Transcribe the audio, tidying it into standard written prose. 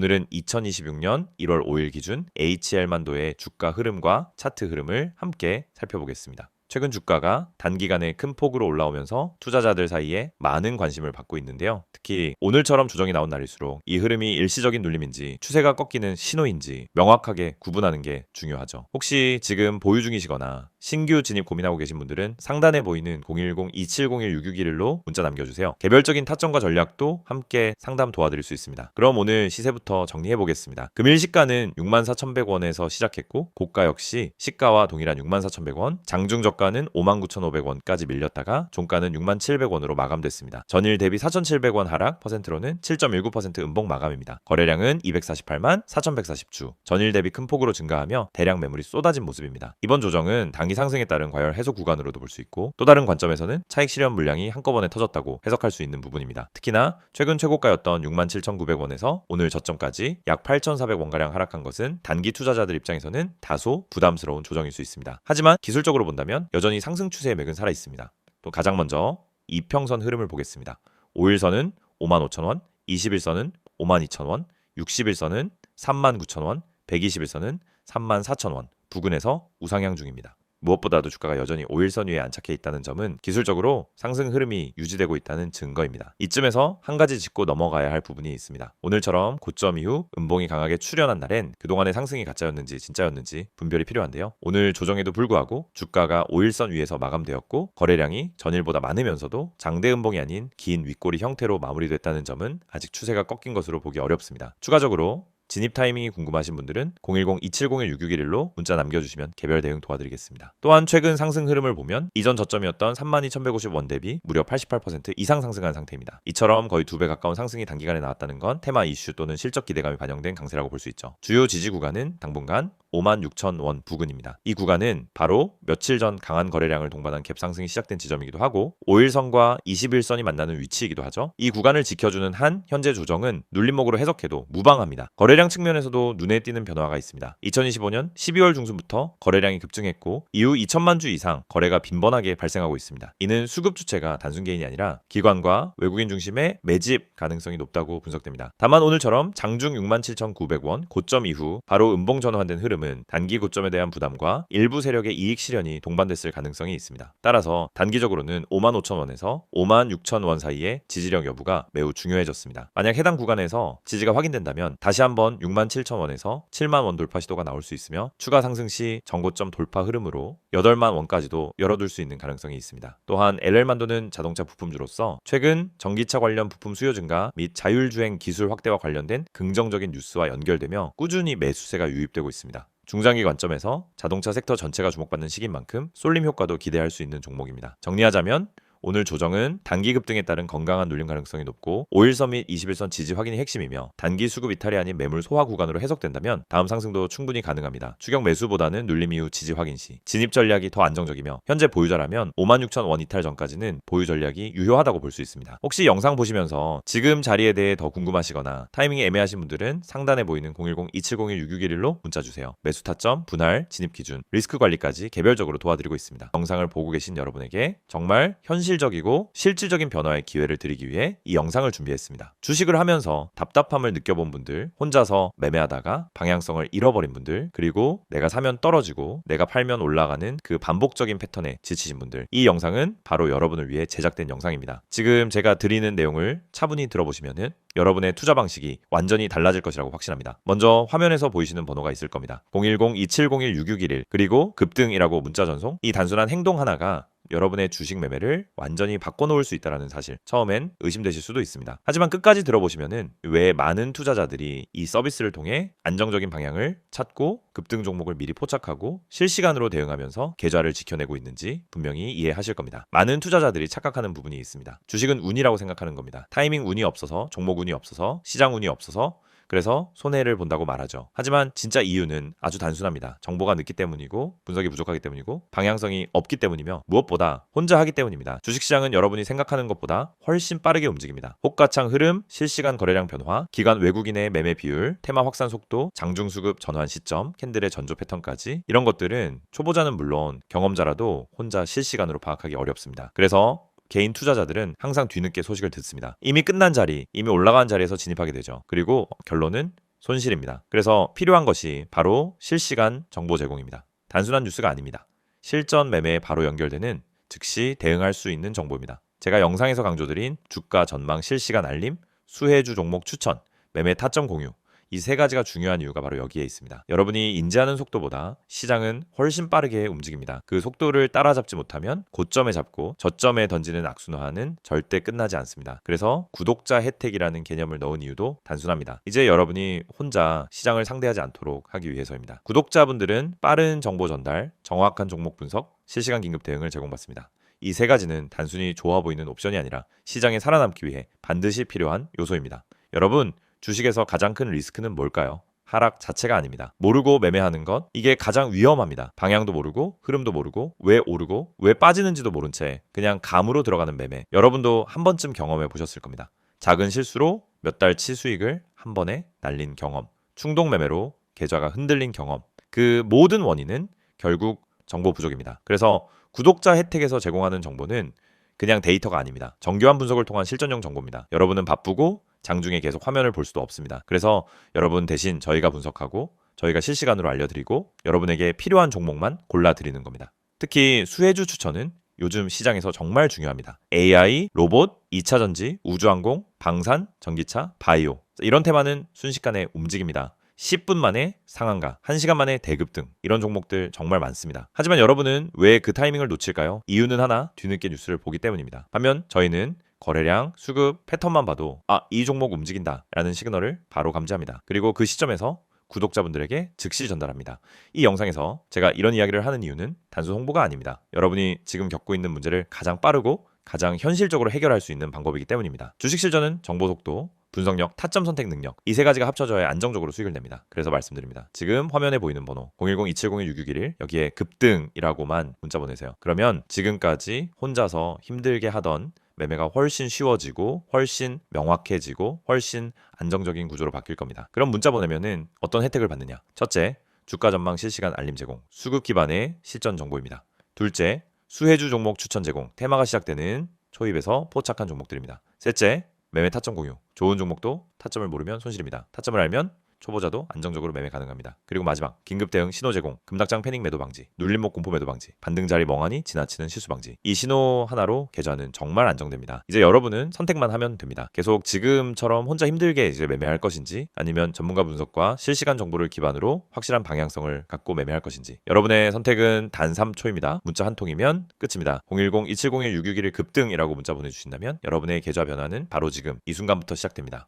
오늘은 2026년 1월 5일 기준 HL만도의 주가 흐름과 차트 흐름을 함께 살펴보겠습니다. 최근 주가가 단기간에 큰 폭으로 올라오면서 투자자들 사이에 많은 관심을 받고 있는데요. 특히 오늘처럼 조정이 나온 날일수록 이 흐름이 일시적인 눌림인지 추세가 꺾이는 신호인지 명확하게 구분하는 게 중요하죠. 혹시 지금 보유 중이시거나 신규 진입 고민하고 계신 분들은 상단에 보이는 010-2701-661로 문자 남겨주세요. 개별적인 타점과 전략도 함께 상담 도와드릴 수 있습니다. 그럼 오늘 시세부터 정리해 보겠습니다. 금일 시가는 64,100원에서 시작했고 고가 역시 시가와 동일한 64,100원, 장중 저가는 59,500원까지 밀렸다가 종가는 67,000원으로 마감됐습니다. 전일 대비 4,700원 하락, 퍼센트로는 7.19% 음봉 마감입니다. 거래량은 248만 4,140주, 전일 대비 큰 폭으로 증가하며 대량 매물이 쏟아진 모습입니다. 이번 조정은 단기 상승에 따른 과열 해소 구간으로도 볼 수 있고 또 다른 관점에서는 차익 실현 물량이 한꺼번에 터졌다고 해석할 수 있는 부분입니다. 특히나 최근 최고가였던 67,900원에서 오늘 저점까지 약 8,400원가량 하락한 것은 단기 투자자들 입장에서는 다소 부담스러운 조정일 수 있습니다. 하지만 기술적으로 본다면 여전히 상승 추세의 맥은 살아 있습니다. 또 가장 먼저 이평선 흐름을 보겠습니다. 5일선은 55,000원, 21선은 52,000원, 60일선은 39,000원, 120일선은 34,000원 부근에서 우상향 중입니다. 무엇보다도 주가가 여전히 5일선 위에 안착해 있다는 점은 기술적으로 상승 흐름이 유지되고 있다는 증거입니다. 이쯤에서 한 가지 짚고 넘어가야 할 부분이 있습니다. 오늘처럼 고점 이후 음봉이 강하게 출현한 날엔 그동안의 상승이 가짜였는지 진짜였는지 분별이 필요한데요. 오늘 조정에도 불구하고 주가가 5일선 위에서 마감되었고 거래량이 전일보다 많으면서도 장대 음봉이 아닌 긴 윗꼬리 형태로 마무리됐다는 점은 아직 추세가 꺾인 것으로 보기 어렵습니다. 추가적으로 진입 타이밍이 궁금하신 분들은 010-2701-661로 문자 남겨주시면 개별 대응 도와드리겠습니다. 또한 최근 상승 흐름을 보면 이전 저점이었던 32,150원 대비 무려 88% 이상 상승한 상태입니다. 이처럼 거의 2배 가까운 상승이 단기간에 나왔다는 건 테마 이슈 또는 실적 기대감이 반영된 강세라고 볼 수 있죠. 주요 지지 구간은 당분간 56,000원 부근입니다. 이 구간은 바로 며칠 전 강한 거래량을 동반한 갭상승이 시작된 지점이기도 하고 5일선과 21선이 만나는 위치이기도 하죠. 이 구간을 지켜주는 한 현재 조정은 눌림목으로 해석해도 무방합니다. 거래량 측면에서도 눈에 띄는 변화가 있습니다. 2025년 12월 중순부터 거래량이 급증했고 이후 2천만 주 이상 거래가 빈번하게 발생하고 있습니다. 이는 수급 주체가 단순 개인이 아니라 기관과 외국인 중심의 매집 가능성이 높다고 분석됩니다. 다만 오늘처럼 장중 67,900원 고점 이후 바로 음봉 전환된 흐름은 단기 고점에 대한 부담과 일부 세력의 이익 실현이 동반됐을 가능성이 있습니다. 따라서 단기적으로는 55,000원에서 56,000원 사이의 지지력 여부가 매우 중요해졌습니다. 만약 해당 구간에서 지지가 확인된다면 다시 한번 67,000원에서 70,000원 돌파 시도가 나올 수 있으며 추가 상승 시 전고점 돌파 흐름으로 80,000 원까지도 열어둘 수 있는 가능성이 있습니다. 또한 LL만도는 자동차 부품주로서 최근 전기차 관련 부품 수요 증가 및 자율주행 기술 확대와 관련된 긍정적인 뉴스와 연결되며 꾸준히 매수세가 유입되고 있습니다. 중장기 관점에서 자동차 섹터 전체가 주목받는 시기인 만큼 쏠림 효과도 기대할 수 있는 종목입니다. 정리하자면 오늘 조정은 단기 급등에 따른 건강한 눌림 가능성이 높고 5일선 및 21선 지지 확인이 핵심이며 단기 수급 이탈이 아닌 매물 소화 구간으로 해석된다면 다음 상승도 충분히 가능합니다. 추격 매수보다는 눌림 이후 지지 확인 시 진입 전략이 더 안정적이며 현재 보유자라면 56,000원 이탈 전까지는 보유 전략이 유효하다고 볼 수 있습니다. 혹시 영상 보시면서 지금 자리에 대해 더 궁금하시거나 타이밍이 애매하신 분들은 상단에 보이는 010-2701-6611로 문자 주세요. 매수 타점, 분할, 진입 기준, 리스크 관리까지 개별적으로 도와드리고 있습니다. 영상을 보고 계신 여러분에게 정말 현실적이고 실질적인 변화의 기회를 드리기 위해 이 영상을 준비했습니다. 주식을 하면서 답답함을 느껴본 분들, 혼자서 매매하다가 방향성을 잃어버린 분들, 그리고 내가 사면 떨어지고 내가 팔면 올라가는 그 반복적인 패턴에 지치신 분들, 이 영상은 바로 여러분을 위해 제작된 영상입니다. 지금 제가 드리는 내용을 차분히 들어보시면은 여러분의 투자 방식이 완전히 달라질 것이라고 확신합니다. 먼저 화면에서 보이시는 번호가 있을 겁니다. 010-2701-6611 그리고 급등이라고 문자 전송. 이 단순한 행동 하나가 여러분의 주식 매매를 완전히 바꿔놓을 수 있다는 사실, 처음엔 의심되실 수도 있습니다. 하지만 끝까지 들어보시면은 왜 많은 투자자들이 이 서비스를 통해 안정적인 방향을 찾고 급등 종목을 미리 포착하고 실시간으로 대응하면서 계좌를 지켜내고 있는지 분명히 이해하실 겁니다. 많은 투자자들이 착각하는 부분이 있습니다. 주식은 운이라고 생각하는 겁니다. 타이밍 운이 없어서, 종목 운이 없어서, 시장 운이 없어서 그래서 손해를 본다고 말하죠. 하지만 진짜 이유는 아주 단순합니다. 정보가 늦기 때문이고 분석이 부족하기 때문이고 방향성이 없기 때문이며 무엇보다 혼자 하기 때문입니다. 주식시장은 여러분이 생각하는 것보다 훨씬 빠르게 움직입니다. 호가창 흐름, 실시간 거래량 변화, 기관 외국인의 매매 비율, 테마 확산 속도, 장중수급 전환 시점, 캔들의 전조 패턴까지 이런 것들은 초보자는 물론 경험자라도 혼자 실시간으로 파악하기 어렵습니다. 그래서 개인 투자자들은 항상 뒤늦게 소식을 듣습니다. 이미 끝난 자리, 이미 올라간 자리에서 진입하게 되죠. 그리고 결론은 손실입니다. 그래서 필요한 것이 바로 실시간 정보 제공입니다. 단순한 뉴스가 아닙니다. 실전 매매에 바로 연결되는 즉시 대응할 수 있는 정보입니다. 제가 영상에서 강조드린 주가 전망 실시간 알림, 수혜주 종목 추천, 매매 타점 공유, 이 세 가지가 중요한 이유가 바로 여기에 있습니다. 여러분이 인지하는 속도보다 시장은 훨씬 빠르게 움직입니다. 그 속도를 따라잡지 못하면 고점에 잡고 저점에 던지는 악순환은 절대 끝나지 않습니다. 그래서 구독자 혜택이라는 개념을 넣은 이유도 단순합니다. 이제 여러분이 혼자 시장을 상대하지 않도록 하기 위해서입니다. 구독자분들은 빠른 정보 전달, 정확한 종목 분석, 실시간 긴급 대응을 제공받습니다. 이 세 가지는 단순히 좋아 보이는 옵션이 아니라 시장에 살아남기 위해 반드시 필요한 요소입니다. 여러분, 주식에서 가장 큰 리스크는 뭘까요? 하락 자체가 아닙니다. 모르고 매매하는 것, 이게 가장 위험합니다. 방향도 모르고 흐름도 모르고 왜 오르고 왜 빠지는지도 모른 채 그냥 감으로 들어가는 매매. 여러분도 한 번쯤 경험해 보셨을 겁니다. 작은 실수로 몇 달치 수익을 한 번에 날린 경험, 충동 매매로 계좌가 흔들린 경험. 그 모든 원인은 결국 정보 부족입니다. 그래서 구독자 혜택에서 제공하는 정보는 그냥 데이터가 아닙니다. 정교한 분석을 통한 실전용 정보입니다. 여러분은 바쁘고 장중에 계속 화면을 볼 수도 없습니다. 그래서 여러분 대신 저희가 분석하고 저희가 실시간으로 알려드리고 여러분에게 필요한 종목만 골라드리는 겁니다. 특히 수혜주 추천은 요즘 시장에서 정말 중요합니다. AI, 로봇, 2차 전지, 우주항공, 방산, 전기차, 바이오 이런 테마는 순식간에 움직입니다. 10분 만에 상한가, 1시간 만에 대급 등 이런 종목들 정말 많습니다. 하지만 여러분은 왜 그 타이밍을 놓칠까요? 이유는 하나, 뒤늦게 뉴스를 보기 때문입니다. 반면 저희는 거래량, 수급, 패턴만 봐도 이 종목 움직인다 라는 시그널을 바로 감지합니다. 그리고 그 시점에서 구독자분들에게 즉시 전달합니다. 이 영상에서 제가 이런 이야기를 하는 이유는 단순 홍보가 아닙니다. 여러분이 지금 겪고 있는 문제를 가장 빠르고 가장 현실적으로 해결할 수 있는 방법이기 때문입니다. 주식 실전은 정보 속도, 분석력, 타점 선택 능력 이 세 가지가 합쳐져야 안정적으로 수익을 냅니다. 그래서 말씀드립니다. 지금 화면에 보이는 번호 010-2701-6611 여기에 급등이라고만 문자 보내세요. 그러면 지금까지 혼자서 힘들게 하던 매매가 훨씬 쉬워지고 훨씬 명확해지고 훨씬 안정적인 구조로 바뀔 겁니다. 그럼 문자 보내면은 어떤 혜택을 받느냐? 첫째, 주가 전망 실시간 알림 제공, 수급 기반의 실전 정보입니다. 둘째, 수혜주 종목 추천 제공, 테마가 시작되는 초입에서 포착한 종목들입니다. 셋째, 매매 타점 공유, 좋은 종목도 타점을 모르면 손실입니다. 타점을 알면 초보자도 안정적으로 매매 가능합니다. 그리고 마지막, 긴급 대응 신호 제공, 금닥장 패닉 매도 방지, 눌림목 공포 매도 방지, 반등 자리 멍하니 지나치는 실수 방지. 이 신호 하나로 계좌는 정말 안정됩니다. 이제 여러분은 선택만 하면 됩니다. 계속 지금처럼 혼자 힘들게 이제 매매할 것인지 아니면 전문가 분석과 실시간 정보를 기반으로 확실한 방향성을 갖고 매매할 것인지 여러분의 선택은 단 3초입니다. 문자 한 통이면 끝입니다. 010-2701-6611 급등이라고 문자 보내주신다면 여러분의 계좌 변화는 바로 지금 이 순간부터 시작됩니다.